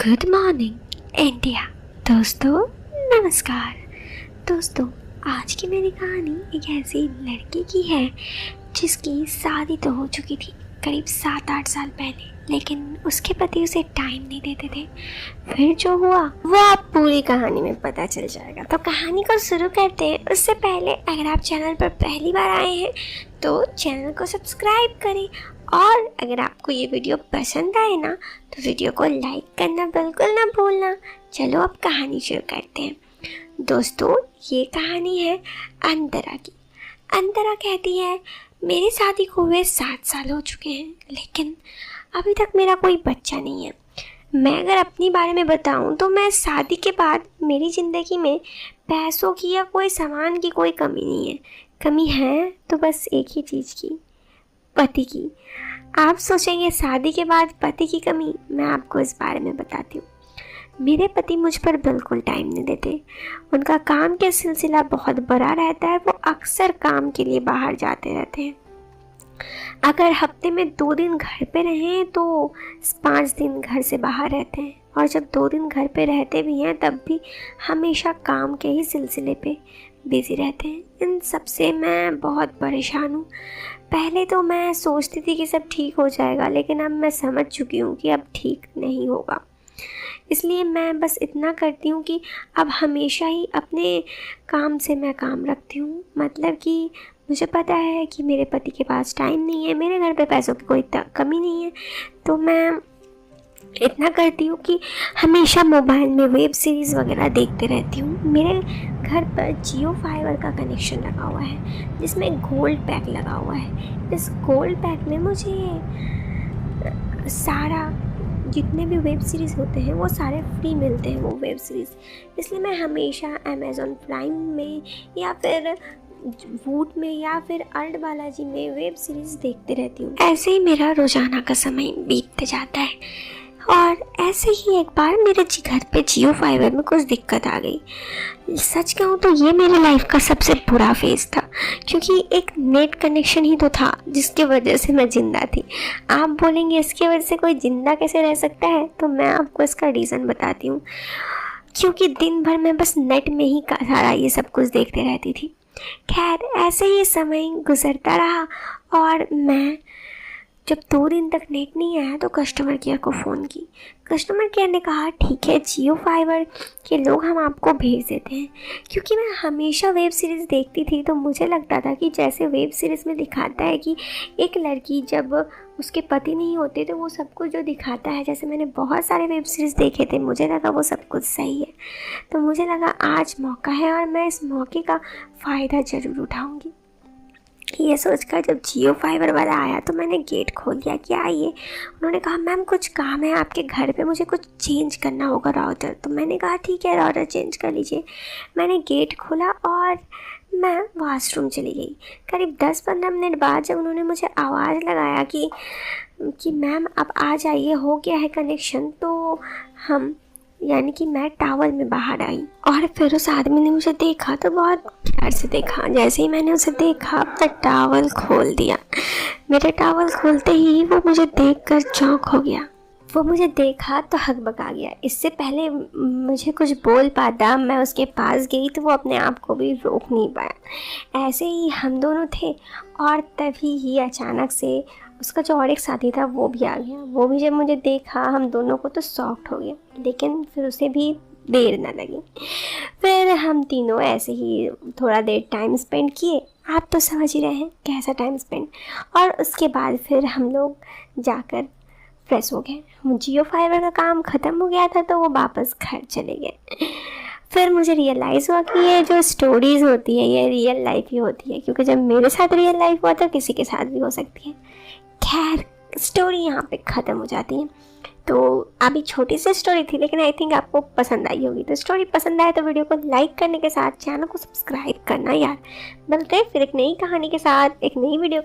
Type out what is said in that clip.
Good morning India. दोस्तों नमस्कार। दोस्तों आज की मेरी कहानी एक ऐसी लड़की की है जिसकी शादी तो हो चुकी थी करीब 7-8 साल पहले, लेकिन उसके पति उसे टाइम नहीं देते थे। फिर जो हुआ वो आप पूरी कहानी में पता चल जाएगा। तो कहानी को शुरू करते हैं। उससे पहले अगर आप चैनल पर पहली बार आए हैं तो चैनल को सब्सक्राइब करें, और अगर आपको ये वीडियो पसंद आए ना तो वीडियो को लाइक करना बिल्कुल ना भूलना। चलो अब कहानी शुरू करते हैं। दोस्तों ये कहानी है अंतरा की। अंतरा कहती है, मेरी शादी को हुए 7 साल हो चुके हैं, लेकिन अभी तक मेरा कोई बच्चा नहीं है। मैं अगर अपनी बारे में बताऊं तो मैं शादी के बाद मेरी ज़िंदगी में पैसों की या कोई सामान की कोई कमी नहीं है। कमी है तो बस एक ही चीज़ की, पति की। आप सोचेंगे शादी के बाद पति की कमी, मैं आपको इस बारे में बताती हूँ। मेरे पति मुझ पर बिल्कुल टाइम नहीं देते। उनका काम का सिलसिला बहुत बड़ा रहता है। वो अक्सर काम के लिए बाहर जाते रहते हैं। अगर हफ्ते में 2 दिन घर पे रहें तो 5 दिन घर से बाहर रहते हैं, और जब 2 दिन घर पे रहते भी हैं तब भी हमेशा काम के ही सिलसिले पे बिज़ी रहते हैं। इन सब से मैं बहुत परेशान हूँ। पहले तो मैं सोचती थी कि सब ठीक हो जाएगा, लेकिन अब मैं समझ चुकी हूँ कि अब ठीक नहीं होगा। इसलिए मैं बस इतना करती हूँ कि अब हमेशा ही अपने काम से मैं काम रखती हूँ। मतलब कि मुझे पता है कि मेरे पति के पास टाइम नहीं है, मेरे घर पे पैसों की कोई कमी नहीं है, तो मैं इतना करती हूँ कि हमेशा मोबाइल में वेब सीरीज़ वगैरह देखते रहती हूँ। मेरे घर पर जियो फाइबर का कनेक्शन लगा हुआ है, जिसमें गोल्ड पैक लगा हुआ है। इस गोल्ड पैक में मुझे सारा जितने भी वेब सीरीज़ होते हैं वो सारे फ्री मिलते हैं, वो वेब सीरीज़। इसलिए मैं हमेशा अमेज़ॉन प्राइम में या फिर वूट में या फिर अर्ल्ड बालाजी में वेब सीरीज़ देखते रहती हूँ। ऐसे ही मेरा रोज़ाना का समय बीतते जाता है। और ऐसे ही एक बार मेरे घर पे जियो फाइबर में कुछ दिक्कत आ गई। सच कहूँ तो ये मेरे लाइफ का सबसे बुरा फेज़ था, क्योंकि एक नेट कनेक्शन ही तो था जिसके वजह से मैं ज़िंदा थी। आप बोलेंगे इसकी वजह से कोई ज़िंदा कैसे रह सकता है, तो मैं आपको इसका रीज़न बताती हूँ। क्योंकि दिन भर मैं बस नेट में ही सारा ये सब कुछ देखते रहती थी। खैर ऐसे ही समय गुजरता रहा, और मैं जब 2 दिन तक नेट नहीं आया तो कस्टमर केयर को फ़ोन की। कस्टमर केयर ने कहा ठीक है, जियो फाइबर के लोग हम आपको भेज देते हैं। क्योंकि मैं हमेशा वेब सीरीज़ देखती थी तो मुझे लगता था कि जैसे वेब सीरीज़ में दिखाता है कि एक लड़की जब उसके पति नहीं होते तो वो सब कुछ जो दिखाता है, जैसे मैंने बहुत सारे वेब सीरीज़ देखे थे, मुझे लगा वो सब कुछ सही है। तो मुझे लगा आज मौका है और मैं इस मौके का फ़ायदा ज़रूर उठाऊँगी। ये सोचकर जब जियो फाइबर वाला आया तो मैंने गेट खोल दिया कि आइए। उन्होंने कहा मैम कुछ काम है आपके घर पे, मुझे कुछ चेंज करना होगा राउटर। तो मैंने कहा ठीक है, राउटर चेंज कर लीजिए। मैंने गेट खोला और मैं वॉशरूम चली गई। करीब 10-15 मिनट बाद जब उन्होंने मुझे आवाज़ लगाया कि मैम आप आ जाइए, हो गया है कनेक्शन, तो यानी कि मैं टावल में बाहर आई। और फिर उस आदमी ने मुझे देखा तो बहुत प्यार से देखा। जैसे ही मैंने उसे देखा अपना टावल खोल दिया। मेरे टावल खोलते ही वो मुझे देखकर चौंक हो गया। वो मुझे देखा तो हकबका गया। इससे पहले मुझे कुछ बोल पाता, मैं उसके पास गई तो वो अपने आप को भी रोक नहीं पाया। ऐसे ही हम दोनों थे, और तभी ही अचानक से उसका जो और एक साथी था वो भी आ गया। वो भी जब मुझे देखा हम दोनों को तो शॉक्ड हो गया, लेकिन फिर उसे भी देर न लगी। फिर हम तीनों ऐसे ही थोड़ा देर टाइम स्पेंड किए। आप तो समझ ही रहे हैं कैसा टाइम स्पेंड। और उसके बाद फिर हम लोग जाकर फ्रेश हो गए। जियो फाइबर का काम ख़त्म हो गया था तो वो वापस घर चले गए। फिर मुझे रियलाइज़ हुआ कि ये जो स्टोरीज़ होती है ये रियल लाइफ ही होती है, क्योंकि जब मेरे साथ रियल लाइफ हुआ तो किसी के साथ भी हो सकती है। खैर स्टोरी यहाँ पे ख़त्म हो जाती है। तो अभी छोटी सी स्टोरी थी, लेकिन आई थिंक आपको पसंद आई होगी। तो स्टोरी पसंद आए तो वीडियो को लाइक करने के साथ चैनल को सब्सक्राइब करना यार। मिलते हैं फिर एक नई कहानी के साथ, एक नई वीडियो।